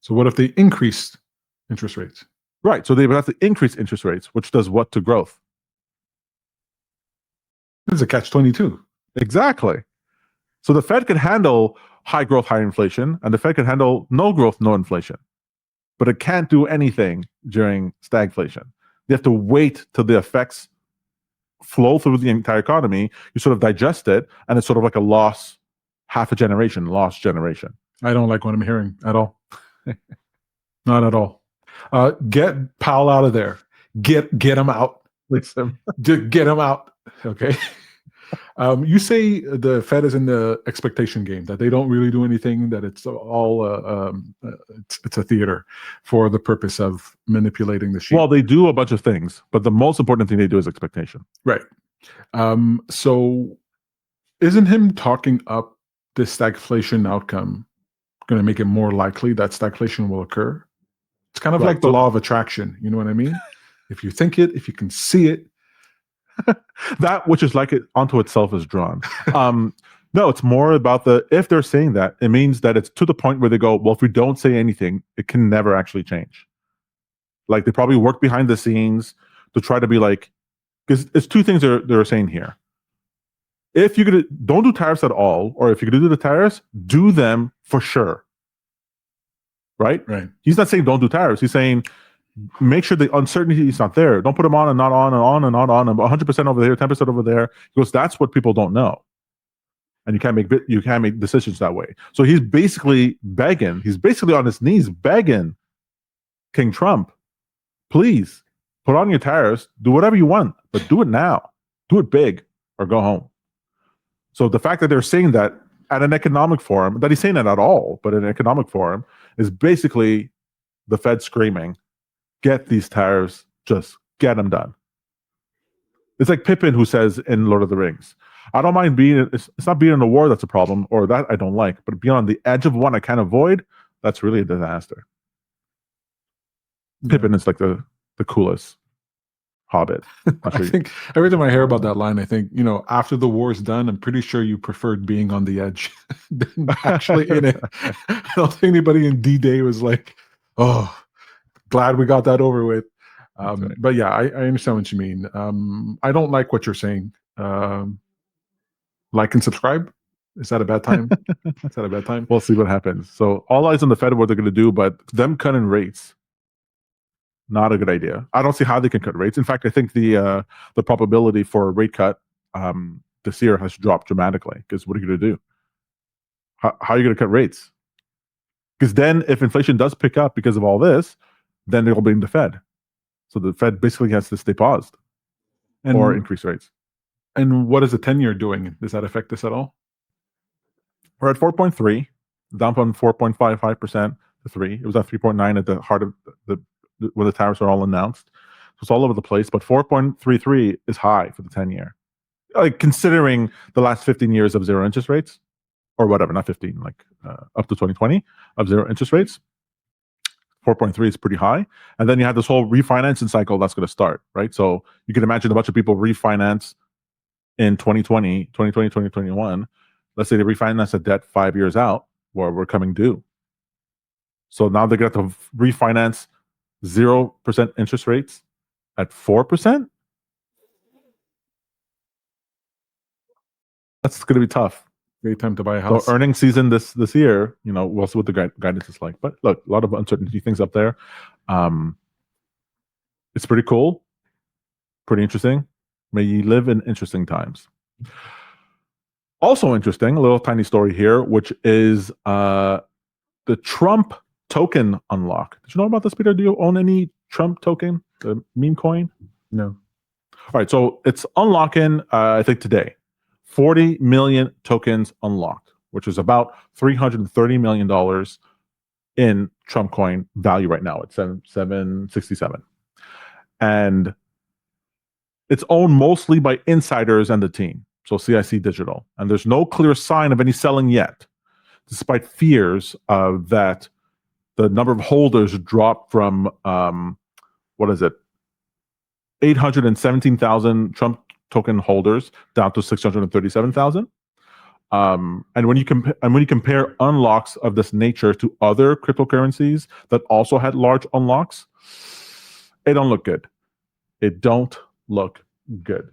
So what if they increase interest rates? Right. So they would have to increase interest rates, which does what to growth? This is a catch-22. Exactly. So the Fed can handle high growth, high inflation, and the Fed can handle no growth, no inflation. But it can't do anything during stagflation. They have to wait till the effects flow through the entire economy. You sort of digest it, and it's sort of like a lost generation. I don't like what I'm hearing at all. Not at all. Get Powell out of there. Get him out. Get him out. Okay. You say the Fed is in the expectation game, that they don't really do anything, that it's all it's a theater for the purpose of manipulating the sheet. Well, they do a bunch of things, but the most important thing they do is expectation. Right. So isn't him talking up this stagflation outcome going to make it more likely that stagflation will occur? It's kind of like the law of attraction. You know what I mean? If you think it, if you can see it, that which is like it onto itself is drawn. No, it's more about if they're saying that, it means that it's to the point where they go, well, if we don't say anything, it can never actually change. Like they probably work behind the scenes to try to be like, because it's two things they're saying here. If you're gonna don't do tariffs at all, or if you're gonna do the tariffs, do them for sure. Right? Right. He's not saying don't do tariffs. He's saying make sure the uncertainty is not there. Don't put them on and not on and on and not on and 100% over there, 10% over there. Because that's what people don't know, and you can't make decisions that way. So he's basically begging. He's basically on his knees begging King Trump, please put on your tariffs, do whatever you want, but do it now, do it big, or go home. So the fact that they're saying that at an economic forum, that he's saying it at all, but in an economic forum, is basically the Fed screaming, get these tariffs, just get them done. It's like Pippin who says in Lord of the Rings, I don't mind it's not being in a war that's a problem, or that I don't like, but being on the edge of one I can't avoid, that's really a disaster. Yeah. Pippin is like the coolest hobbit. I think every time I hear about that line, I think, after the war's done, I'm pretty sure you preferred being on the edge than actually in it. I don't think anybody in D-Day was like, oh, glad we got that over with. Right. But yeah, I understand what you mean. I don't like what you're saying. Like and subscribe. Is that a bad time? Is that a bad time? We'll see what happens. So all eyes on the Fed, what they're going to do, but them cutting rates, not a good idea. I don't see how they can cut rates. In fact, I think the probability for a rate cut this year has dropped dramatically. Because what are you going to do? How are you going to cut rates? Because then if inflation does pick up because of all this, then they'll blame the Fed. So the Fed basically has to stay paused or increase rates. And what is the 10-year doing? Does that affect this at all? We're at 4.3, down from 4.55% to 3. It was at 3.9 at the heart of when the tariffs are all announced. So it's all over the place, but 4.33 is high for the 10-year. Like considering the last 15 years of zero interest rates, or whatever, not 15, like up to 2020 of zero interest rates, 4.3 is pretty high. And then you have this whole refinancing cycle that's going to start, right? So you can imagine a bunch of people refinance in 2020, 2021. Let's say they refinance a debt 5 years out where we're coming due. So now they're going to have to refinance 0% interest rates at 4%. That's going to be tough. Great time to buy a house. So earnings season this year, we'll see what the guidance is like. But look, a lot of uncertainty things up there. It's pretty cool, pretty interesting. May you live in interesting times. Also interesting, a little tiny story here, which is the Trump token unlock. Did you know about this, Peter? Do you own any Trump token, the meme coin? No. All right, so it's unlocking, I think today. 40 million tokens unlocked, which is about $330 million in Trump coin value right now. It's 767. And it's owned mostly by insiders and the team, so CIC Digital. And there's no clear sign of any selling yet, despite fears that the number of holders dropped from, 817,000 Trump token holders down to 637,000. And when you compare unlocks of this nature to other cryptocurrencies that also had large unlocks, it don't look good. It don't look good.